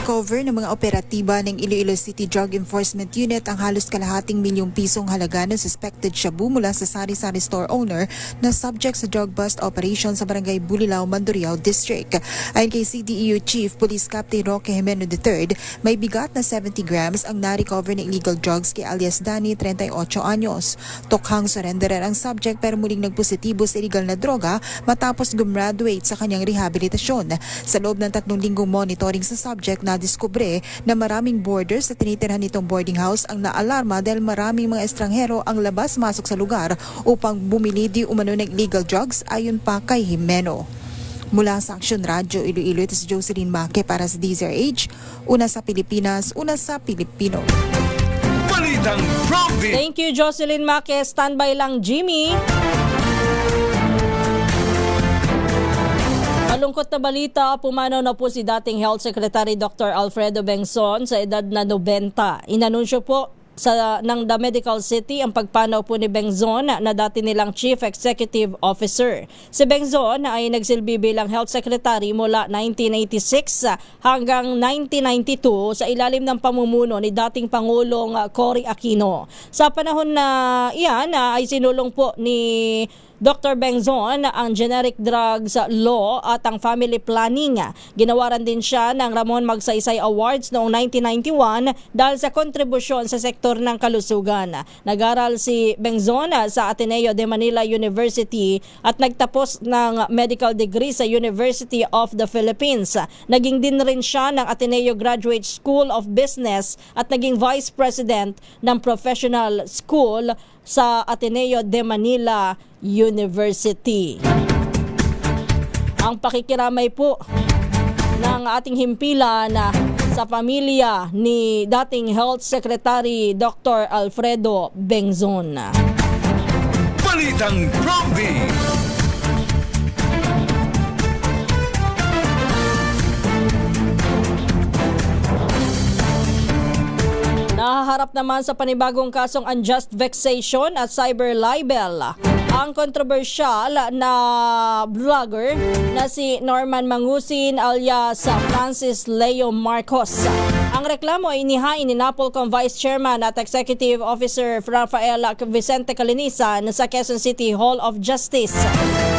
Cover ng mga operatiba ng Iloilo City Drug Enforcement Unit ang halos kalahating milyong pisong halaga ng suspected shabu mula sa sari-sari store owner na subject sa drug bust operation sa Barangay Bulilao, Mandurriao District. Ayon kay CDEU Chief Police Captain Roque Jimeno III, may bigat na 70 grams ang na-recover ng illegal drugs kay alias Danny, 38 anyos. Tokhang surrenderer ang subject pero muling nagpositibo sa illegal na droga matapos gumraduate sa kanyang rehabilitasyon. Sa loob ng 3 linggong monitoring sa subject, nadiskubre na maraming boarders sa tinitirhan nitong boarding house ang naalarma dahil maraming mga estranghero ang labas-masok sa lugar upang bumili di umano ng illegal drugs ayon pa kay Jimeno. Mula sa Action Radio Iloilo, ito si Jocelyn Make para sa DZRH. Una sa Pilipinas, una sa Pilipino. Balitang Promdi. Thank you, Jocelyn Make. Standby lang, Jimmy. Malungkot na balita, pumanaw na po si dating Health Secretary Dr. Alfredo Bengzon sa edad na 90. Inanunsyo po ng The Medical City ang pagpanaw po ni Bengzon na dati nilang Chief Executive Officer. Si Bengzon ay nagsilbi bilang Health Secretary mula 1986 hanggang 1992 sa ilalim ng pamumuno ni dating Pangulong Cory Aquino. Sa panahon na iyan ay sinulong po ni Dr. Bengzon ang generic drugs law at ang family planning. Ginawaran din siya ng Ramon Magsaysay Awards noong 1991 dahil sa kontribusyon sa sektor ng kalusugan. Nag-aral si Bengzon sa Ateneo de Manila University at nagtapos ng medical degree sa University of the Philippines. Naging din rin siya ng Ateneo Graduate School of Business at naging Vice President ng Professional School sa Ateneo de Manila University. Ang pakikiramay po ng ating himpilan sa pamilya ni dating Health Secretary Dr. Alfredo Bengzon. Balitang Promdi. Nahaharap naman sa panibagong kasong unjust vexation at cyber libel ang kontrobersyal na vlogger na si Norman Mangusin alias Francis Leo Marcos. Ang Ang reklamo ay inihain ni NAPOLCOM Vice Chairman at Executive Officer Rafael Vicente Calinisan sa Quezon City Hall of Justice.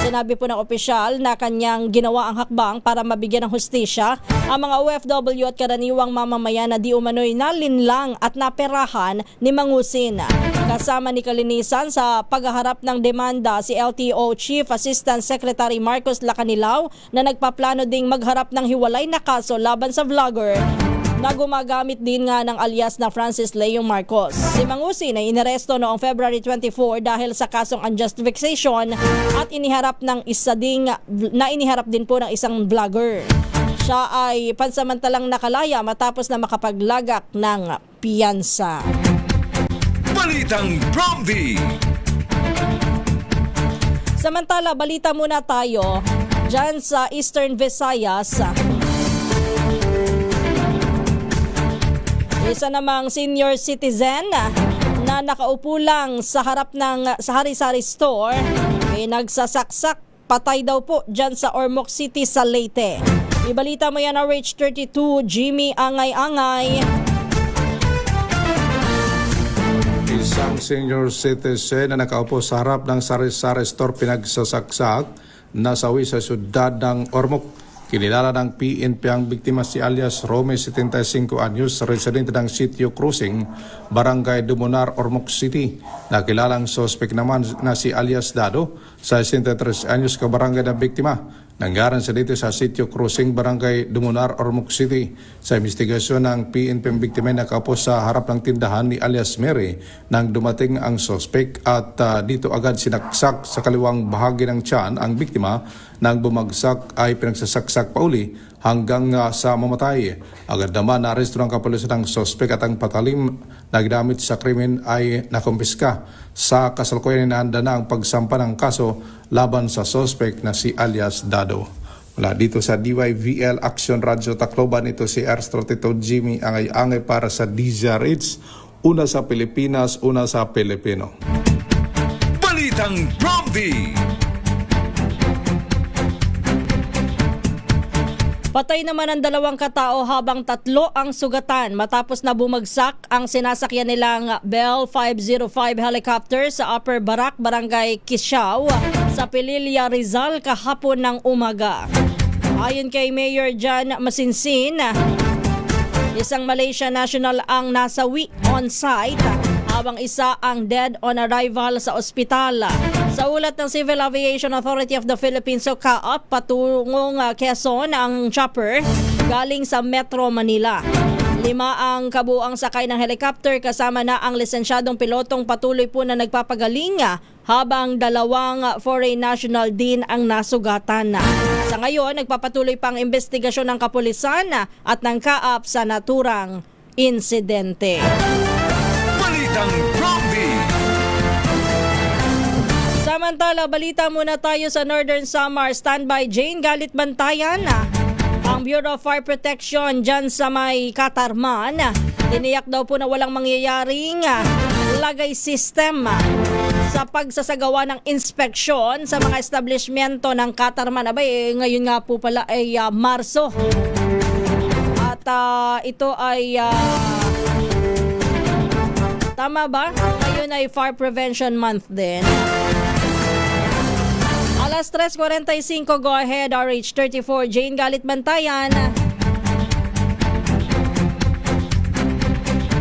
Sinabi po ng opisyal na kanyang ginawa ang hakbang para mabigyan ng hustisya ang mga OFW at karaniwang mamamayan na di umano'y nalinlang at naperahan ni Mangusin. Kasama ni Calinisan sa paghaharap ng demanda si LTO Chief Assistant Secretary Marcos Lacanilaw na nagpaplano ding magharap ng hiwalay na kaso laban sa vlogger na gumagamit din nga ng alias na Francis Leo Marcos. Si Mangusin ay inaresto noong February 24 dahil sa kasong unjust vexation at iniharap din po ng isang vlogger. Siya ay pansamantalang nakalaya matapos na makapaglagak ng piyansa. Balitang Prompty. Samantala, balita muna tayo dyan sa Eastern Visayas. Isa namang senior citizen na nakaupo lang sa harap ng sari-sari store ay nagsasaksak, patay daw po dyan sa Ormoc City sa Leyte. Ibalita mo yan na RH32 Jimmy Angay-Angay. Isang senior citizen na nakaupo sa harap ng sari-sari store pinagsasaksak nasawi sa syudad ng Ormoc. Kinilala ng PNP ang biktima si alias Rome, 75 anyos, residente ng Sitio Cruising, Barangay Dumunar, Ormoc City. Nakilalang sospek naman na si alias Dado, 63 anyos, kabarangay ng biktima. Nanggaran sa dito sa Sitio Cruising, Barangay Dumunar, Ormoc City. Sa investigasyon ng PNP ang biktima ay nakaupo sa harap ng tindahan ni alias Mary nang dumating ang sospek at dito agad sinaksak sa kaliwang bahagi ng tiyan ang biktima. Nang bumagsak ay pinagsasaksak pa uli hanggang sa mamatay. Agad naman naaresto ng kapulisan ng sospek at ang patalim na ginamit sa krimen ay nakumpiska. Sa kasalukuyan inahanda na ang pagsampa ng kaso laban sa sospek na si alias Dado. Mula dito sa DYVL Action Radio Tacloban, ito si RH32 Jimmy Angay-Angay para sa DZRH. Una sa Pilipinas, una sa Pilipino. Balitang Prompty. Patay naman ang 2 katao habang 3 ang sugatan matapos na bumagsak ang sinasakyan nilang Bell 505 helicopter sa Upper Barak, Barangay Quisiao sa Pililla, Rizal kahapon ng umaga. Ayon kay Mayor Jan Masinsin, isang Malaysian national ang nasawi on site habang isa ang dead on arrival sa ospital. Sa ulat ng Civil Aviation Authority of the Philippines o CAAP, patungong Quezon ang chopper galing sa Metro Manila. 5 ang kabuang sakay ng helicopter kasama na ang lisensyadong pilotong patuloy po na nagpapagaling habang 2 foreign national din ang nasugatan. Sa ngayon, nagpapatuloy pang investigasyon ng kapulisan at ng CAAP sa naturang insidente. Balitang Prompty. Samantala, balita muna tayo sa Northern Samar. Standby Jane, galit bantayan ang Bureau of Fire Protection dyan sa may Katarman. Tiniyak daw po na walang mangyayaring lagay system sa pagsasagawa ng inspeksyon sa mga establishmento ng Katarman. Abay, ngayon nga po pala ay Marso. At ito ay tama ba? Ngayon ay Fire Prevention Month din. Alas 3:45, go ahead, RH34 Jane, galit bantayan.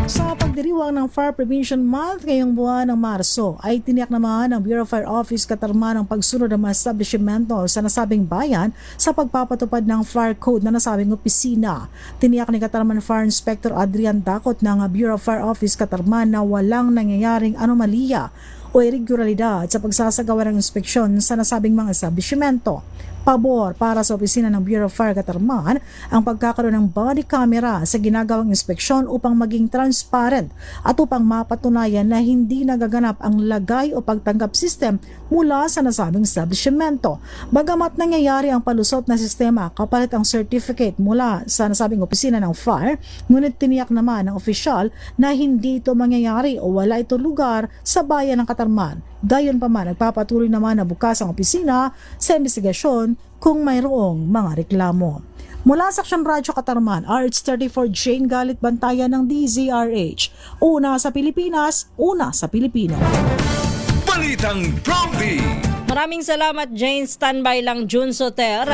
Sa pagdiriwang ng Fire Prevention Month ngayong buwan ng Marso, ay tiniyak naman ng Bureau of Fire Office Katarman ang pagsunod ng mga establishmento sa nasabing bayan sa pagpapatupad ng fire code na nasabing opisina. Tiniyak ni Katarman Fire Inspector Adrian Dakot ng Bureau of Fire Office Katarman na walang nangyayaring anomalya o irregularidad sa pagsasagawa ng inspeksyon sa nasabing mga establishmento. Pabor para sa opisina ng Bureau of Fire Katarman ang pagkakaroon ng body camera sa ginagawang inspeksyon upang maging transparent at upang mapatunayan na hindi nagaganap ang lagay o pagtanggap system mula sa nasabing establishmento. Bagamat nangyayari ang palusot na sistema kapalit ang certificate mula sa nasabing opisina ng fire, ngunit tiniyak naman ng opisyal na hindi ito mangyayari o wala ito lugar sa bayan ng Katarman. Dayon pa man, nagpapatuloy naman na bukas ang opisina sa investigasyon kung mayroong mga reklamo. Mula sa Aksyon Radyo Katarman, RH34 Jane Galit Bantayan ng DZRH. Una sa Pilipinas, una sa Pilipino. Balitang Bromdy! Maraming salamat, Jane. Standby lang, June Soter.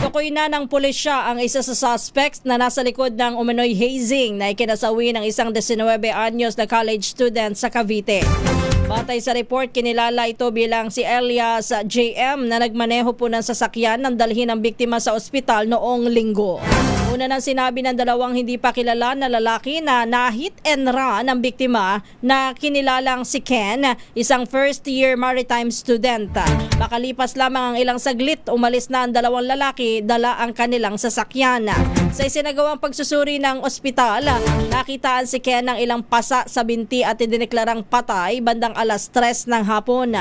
Tukoy na ng pulisya ang isa sa suspects na nasa likod ng umano'y hazing na ikinasawi ng isang 19 anyos na college student sa Cavite. Batay sa report, kinilala ito bilang si Elias JM na nagmaneho po ng sasakyan nang dalhin ang biktima sa ospital noong linggo. Una nang sinabi ng dalawang hindi pa kilala na lalaki na na-hit and run ng biktima na kinilalang si Ken, isang first-year maritime student. Makalipas lamang ang ilang saglit, umalis na ang dalawang lalaki, dala ang kanilang sasakyan. Sa isinagawang pagsusuri ng ospital, nakitaan si Ken ng ilang pasa sa binti at idineklarang patay bandang alas 3 ng hapon.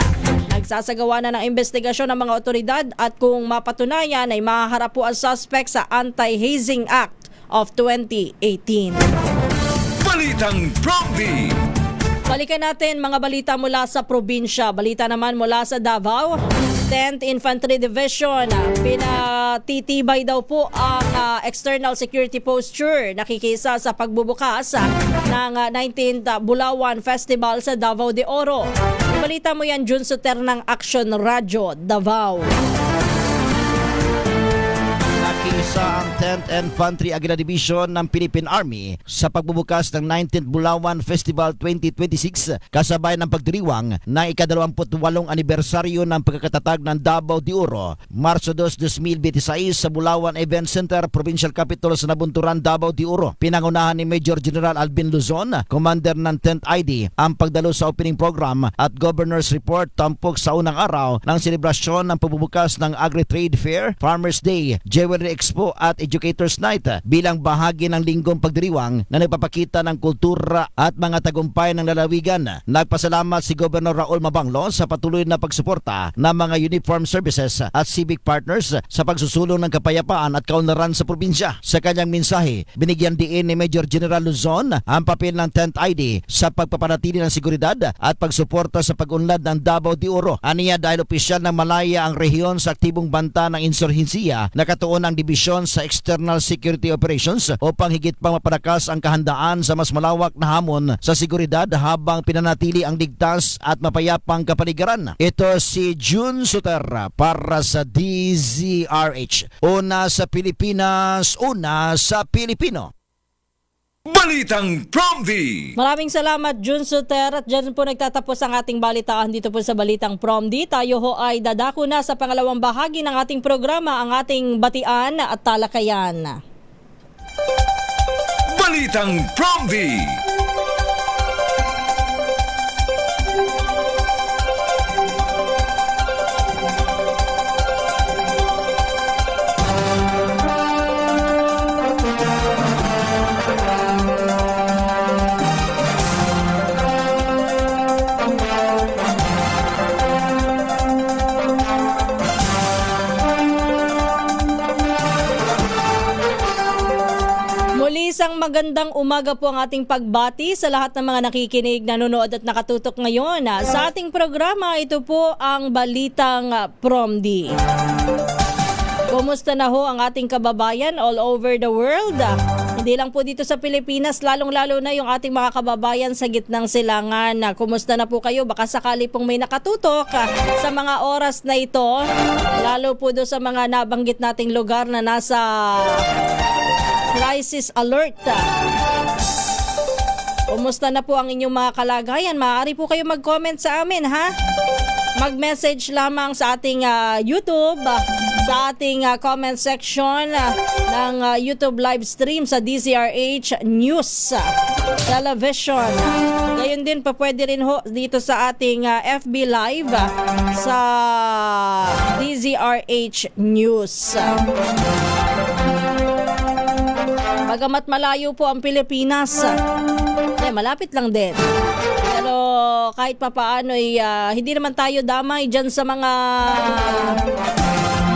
Nagsasagawa na ng investigasyon ng mga otoridad at kung mapatunayan ay mahaharap po ang suspect sa Anti-Hazing Act of 2018. Balitang Bromdy! Balikan natin mga balita mula sa probinsya. Balita naman mula sa Davao. 10th Infantry Division, pinatitibay daw po ang external security posture nakikisa sa pagbubukas ng 19th Bulawan Festival sa Davao de Oro. Balita mo yan, Jun Soter ng Aksyon Radyo, Davao. Nakisa ang 10th Infantry Aguila Division ng Philippine Army sa pagbubukas ng 19th Bulawan Festival 2026 kasabay ng pagdiriwang ng ika-28 anibersaryo ng pagkakatatag ng Davao de Oro. Marso 2, 2026 sa Bulawan Event Center, Provincial Capital sa Nabunturan, Davao de Oro. Pinangunahan ni Major General Alvin Luzon, commander ng 10th ID, ang pagdalo sa opening program at Governor's Report tampok sa unang araw ng selebrasyon ng pagbubukas ng Agri-Trade Fair, Farmers Day, Jewelry Expo at Educators Night bilang bahagi ng linggong pagdiriwang na nagpapakita ng kultura at mga tagumpay ng lalawigan. Nagpasalamat si Governor Raul Mabanglo sa patuloy na pagsuporta ng mga uniform services at civic partners sa pagsusulong ng kapayapaan at kaunlaran sa probinsya. Sa kanyang mensahe, binigyan diin ni Major General Luzon ang papel ng 10th ID sa pagpapanatili ng seguridad at pagsuporta sa pag-unlad ng Davao de Oro. Aniya dahil opisyal ng Malaya ang rehiyon sa aktibong banta ng insurhensiya, nakatuon ang dibisyon sa External Security Operations upang higit pang mapalakas ang kahandaan sa mas malawak na hamon sa seguridad habang pinanatili ang ligtas at mapayapang kapaligiran. Ito si June Soter para sa DZRH. Una sa Pilipinas, una sa Pilipino. Balitang Bromdy! Maraming salamat, Jun Soter. At dyan po nagtatapos ang ating balitaan dito po sa Balitang Bromdy. Tayo ho ay dadako na sa pangalawang bahagi ng ating programa, ang ating batian at talakayan. Balitang Bromdy! Isang magandang umaga po ang ating pagbati sa lahat ng mga nakikinig, nanonood at nakatutok ngayon. Sa ating programa, ito po ang Balitang Bromdy. Kumusta na ho ang ating kababayan all over the world? Hindi lang po dito sa Pilipinas, lalong-lalo na yung ating mga kababayan sa gitnang silangan. Kumusta na po kayo? Baka sakali pong may nakatutok sa mga oras na ito, lalo po doon sa mga nabanggit nating lugar na nasa crisis alert. Kumusta na po ang inyong mga kalagayan? Maaari po kayo mag-comment sa amin, ha? Mag-message lamang sa ating YouTube, sa ating comment section ng YouTube live stream sa DZRH News Television. Gayon din pa pwede rin ho dito sa ating FB Live sa DZRH News. Bagamat malayo po ang Pilipinas, malapit lang din. Pero kahit papaano hindi naman tayo damay dyan sa mga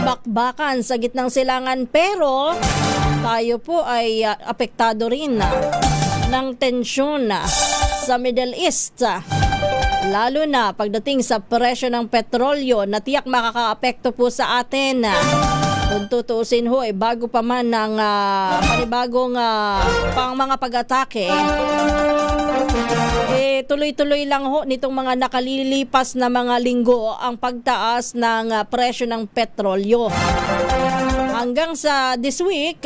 bakbakan sa gitnang silangan. Pero tayo po ay apektado rin ng tensyon sa Middle East. Lalo na pagdating sa presyo ng petrolyo na tiyak makakaapekto po sa atin. Kung tutuusin ho, bago pa man ng panibagong pang mga pag-atake, tuloy-tuloy lang ho nitong mga nakalilipas na mga linggo ang pagtaas ng presyo ng petrolyo. Hanggang sa this week,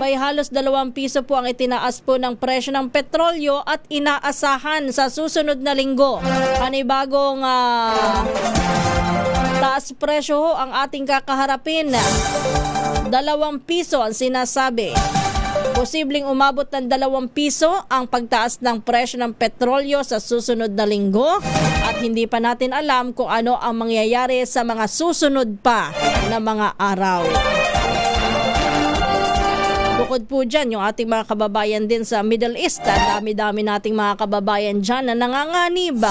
may halos 2 piso po ang itinaas po ng presyo ng petrolyo at inaasahan sa susunod na linggo panibagong taas presyo ho ang ating kakaharapin. 2 piso ang sinasabi. Posibleng umabot ng 2 piso ang pagtaas ng presyo ng petrolyo sa susunod na linggo at hindi pa natin alam kung ano ang mangyayari sa mga susunod pa na mga araw. Bukod po dyan, yung ating mga kababayan din sa Middle East, dami-dami nating mga kababayan dyan na nanganganib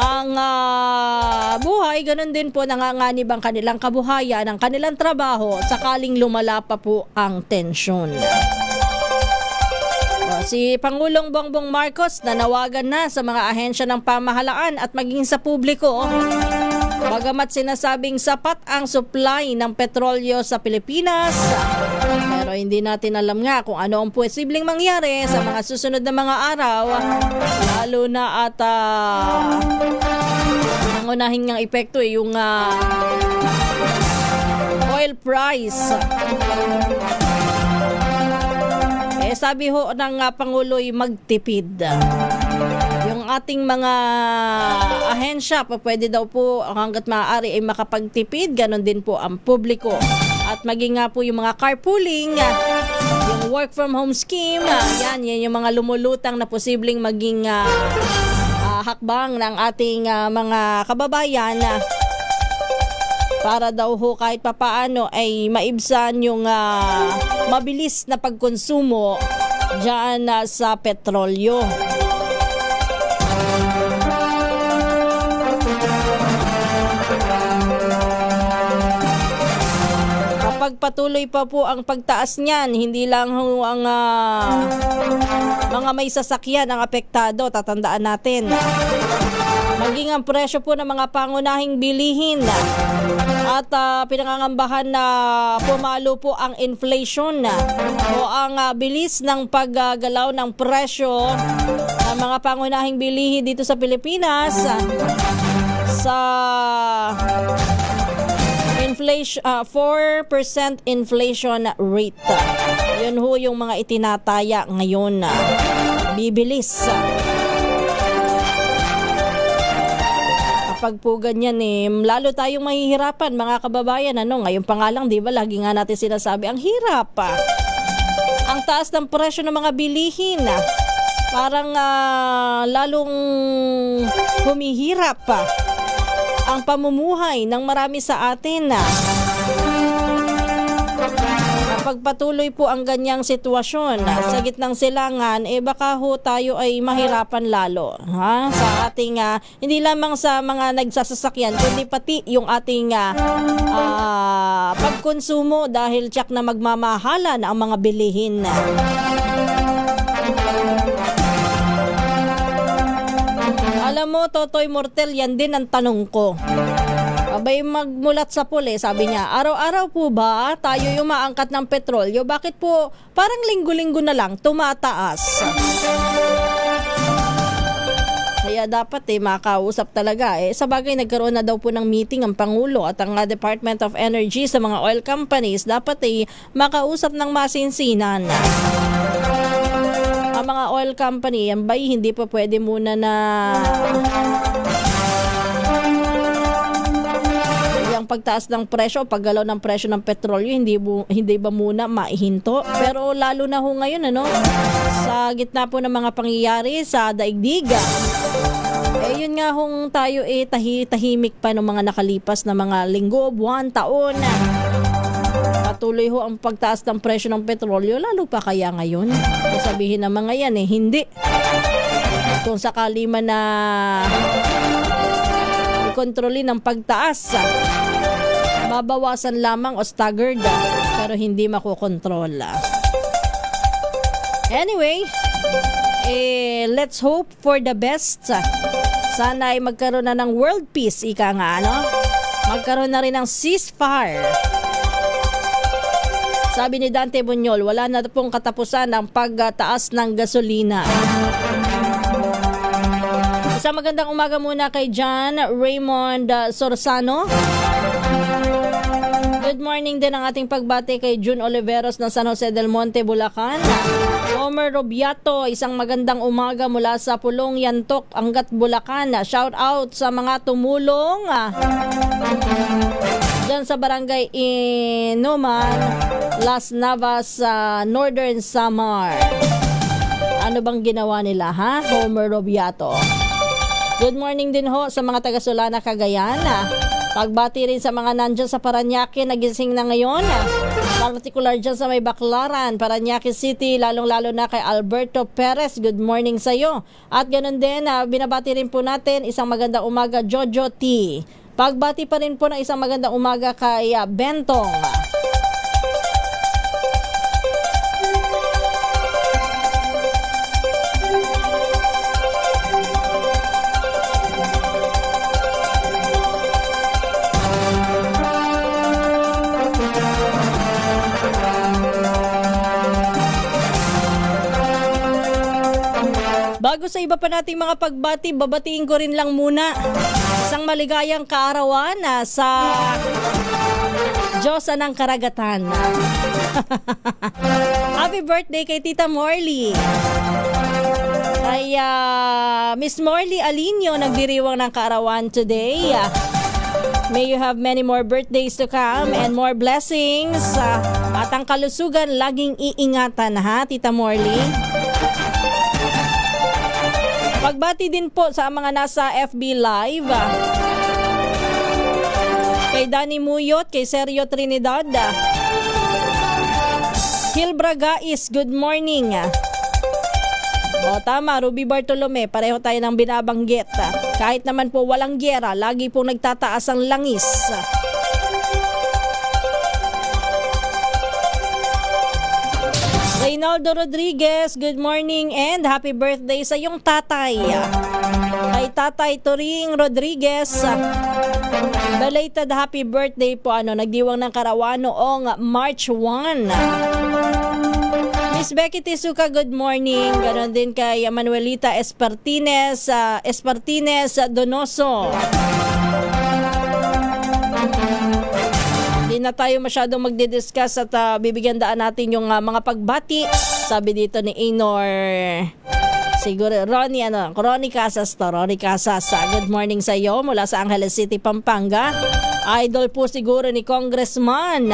ang buhay, ganun din po nanganganib ang kanilang kabuhayan, ang kanilang trabaho sakaling lumala pa po ang tensyon. Si Pangulong Bongbong Marcos nanawagan na sa mga ahensya ng pamahalaan at maging sa publiko. Bagamat sinasabing sapat ang supply ng petrolyo sa Pilipinas, pero hindi natin alam nga kung ano ang posibleng mangyari sa mga susunod na mga araw, lalo na at ang unahing ng epekto yung oil price. Sabi ho ng Pangulo'y magtipid. Yung ating mga ahensya, pwede daw po hanggat maaari ay makapagtipid, ganon din po ang publiko. At maging nga po yung mga carpooling, yung work from home scheme, yan yung mga lumulutang na posibleng maging hakbang ng ating mga kababayan para daw ho kahit papaano ay maibsan yung mabilis na pagkonsumo dyan sa petrolyo. Kapag patuloy pa po ang pagtaas niyan, hindi lang ho ang mga may sasakyan ang apektado, tatandaan natin. Maging ang presyo po ng mga pangunahing bilihin at pinangangambahan na pumalo po ang inflation o ang bilis ng paggalaw ng presyo ng mga pangunahing bilihin dito sa Pilipinas sa inflation 4% inflation rate. Yun ho yung mga itinataya ngayon. Bibilis. Kapag po ganyan lalo tayong mahihirapan mga kababayan. Ngayon pa nga lang, di ba, lagi nga natin sinasabi, ang hirap pa. Ang taas ng presyo ng mga bilihin. Parang lalong humihirap pa ang pamumuhay ng marami sa atin. Kapag patuloy po ang ganyang sitwasyon sa gitnang silangan, baka ho tayo ay mahirapan lalo sa ating hindi lamang sa mga nagsasasakyan kundi pati yung ating pagkonsumo dahil tiyak na magmamahalan ang mga bilihin. Alam mo, Totoy Mortel, yan din ang tanong ko. Abay magmulat sa puli, sabi niya, araw-araw po ba tayo yung maangkat ng petrolyo? Bakit po parang linggo-linggo na lang tumataas? Kaya dapat makausap talaga. Sa bagay, nagkaroon na daw po ng meeting ang Pangulo at ang Department of Energy sa mga oil companies. Dapat makausap ng masinsinan. Ang mga oil company, yan ba hindi pa pwede muna na ang pagtaas ng presyo, paggalaw ng presyo ng petrolyo, hindi ba muna maihinto? Pero lalo na ho ngayon, sa gitna po ng mga pangyayari sa daigdig. Yun nga hong tayo tahimik pa ng mga nakalipas na mga linggo, buwan, taon. Patuloy ho ang pagtaas ng presyo ng petrolyo, lalo pa kaya ngayon? Sabihin ng mga yan, hindi. Kung sakali man na kontrolin ng pagtaas, mabawasan lamang o staggered, pero hindi makokontrol. Anyway, let's hope for the best. Sana ay magkaroon na ng world peace, ika nga, Magkaroon na rin ng ceasefire Sabi ni Dante Buñol, wala na pong katapusan ang pagtaas ng gasolina. Isang magandang umaga muna kay John Raymond Sorsano. Good morning din ang ating pagbati kay June Oliveros ng San Jose del Monte, Bulacan. Homer Robiato, isang magandang umaga mula sa Pulong Yantok, Angat, Bulacan. Shout out sa mga tumulong dyan sa barangay Inuman, Las Navas, Northern Samar. Ano bang ginawa nila, ha? Homer Robiato. Good morning din ho sa mga taga-Solana, Cagayan. Pagbati rin sa mga nandyan sa Parañaque, nagising na ngayon. Particular dyan sa may Baclaran, Parañaque City, lalong-lalo na kay Alberto Perez. Good morning sa iyo. At ganun din, binabati rin po natin isang magandang umaga, Jojo T. Pagbati pa rin po ng isang magandang umaga kay Bentong. Bago sa iba pa nating mga pagbati, babatiin ko rin lang muna isang maligayang kaarawan sa Diyosa ng Karagatan. Happy birthday kay Tita Morley. Kay Miss Morley Alinio, nagdiriwang ng kaarawan today. May you have many more birthdays to come and more blessings. At ang kalusugan, laging iingatan, ha, Tita Morley? Pagbati din po sa mga nasa FB Live. Kay Danny Muyot, kay Sergio Trinidad. Hilbra Gais, good morning. O tama, Ruby Bartolome, pareho tayo ng binabanggit. Kahit naman po walang gyera, lagi po nagtataas ang langis. Reynaldo Rodriguez, good morning and happy birthday sa iyong tatay. Kay Tatay Turing Rodriguez, belated happy birthday po. Nagdiwang ng Karawan noong March 1. Miss Becky Tisuka, good morning. Ganon din kay Manuelita Espartines Donoso. Hindi na tayo masyadong magdidiscuss at bibigyan daan natin yung mga pagbati. Sabi dito ni Inor, siguro Ronnie Casas to. Ronnie Casas, good morning sa iyo mula sa Angeles City, Pampanga. Idol po siguro ni Congressman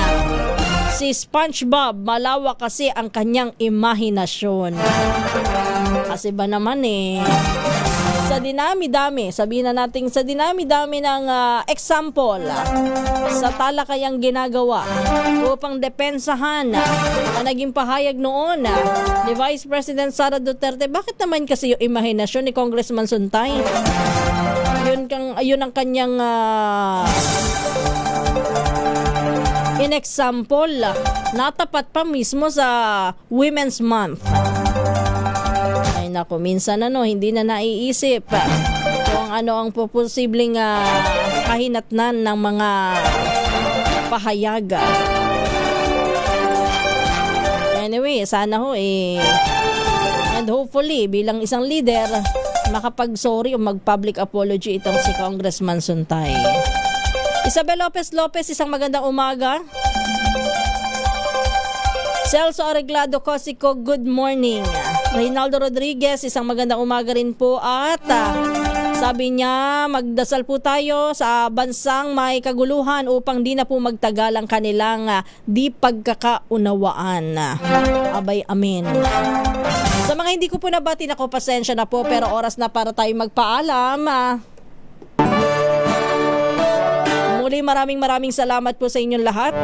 si SpongeBob. Malawak kasi ang kanyang imahinasyon. Kasi ba naman sa dinami-dami, sabihin na natin sa dinami-dami ng example sa talakayang ginagawa upang depensahan na naging pahayag noon ni Vice President Sara Duterte. Bakit naman kasi yung imahinasyon ni Congressman Suntay? Yun ang kanyang in-example. Natapat pa mismo sa Women's Month. Ay nako, minsan hindi na naiisip kung ano ang posibleng kahinatnan ng mga pahayag. Anyway, sana and hopefully bilang isang leader, makapag-sorry o mag-public apology itong si Congressman Suntay. Isabel Lopez, isang magandang umaga. Celso Arreglado Cosico, good morning. Reynaldo Rodriguez, isang magandang umaga rin po. At sabi niya, magdasal po tayo sa bansang may kaguluhan upang di na po magtagal ang kanilang di pagkakaunawaan. Abay, amen. Sa mga hindi ko po nabati, nako, pasensya na po, pero oras na para tayo magpaalam. Muli, maraming salamat po sa inyong lahat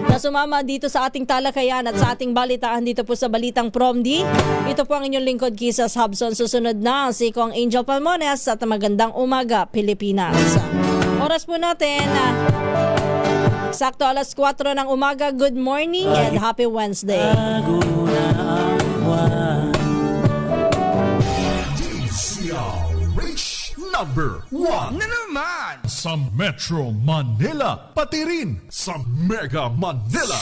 na sumama dito sa ating talakayan at sa ating balitaan dito po sa Balitang Promdi. Ito po ang inyong lingkod, Kisas Hobson. Susunod na si Kong Angel Palmones at magandang umaga, Pilipinas. Oras po natin eksakto alas 4 ng umaga. Good morning and happy Wednesday. number 1 Na naman! sa Metro Manila, pati rin sa Mega Manila.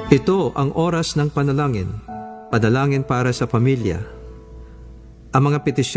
Ito ang oras ng panalangin. Panalangin para sa pamilya. Ang mga petisyon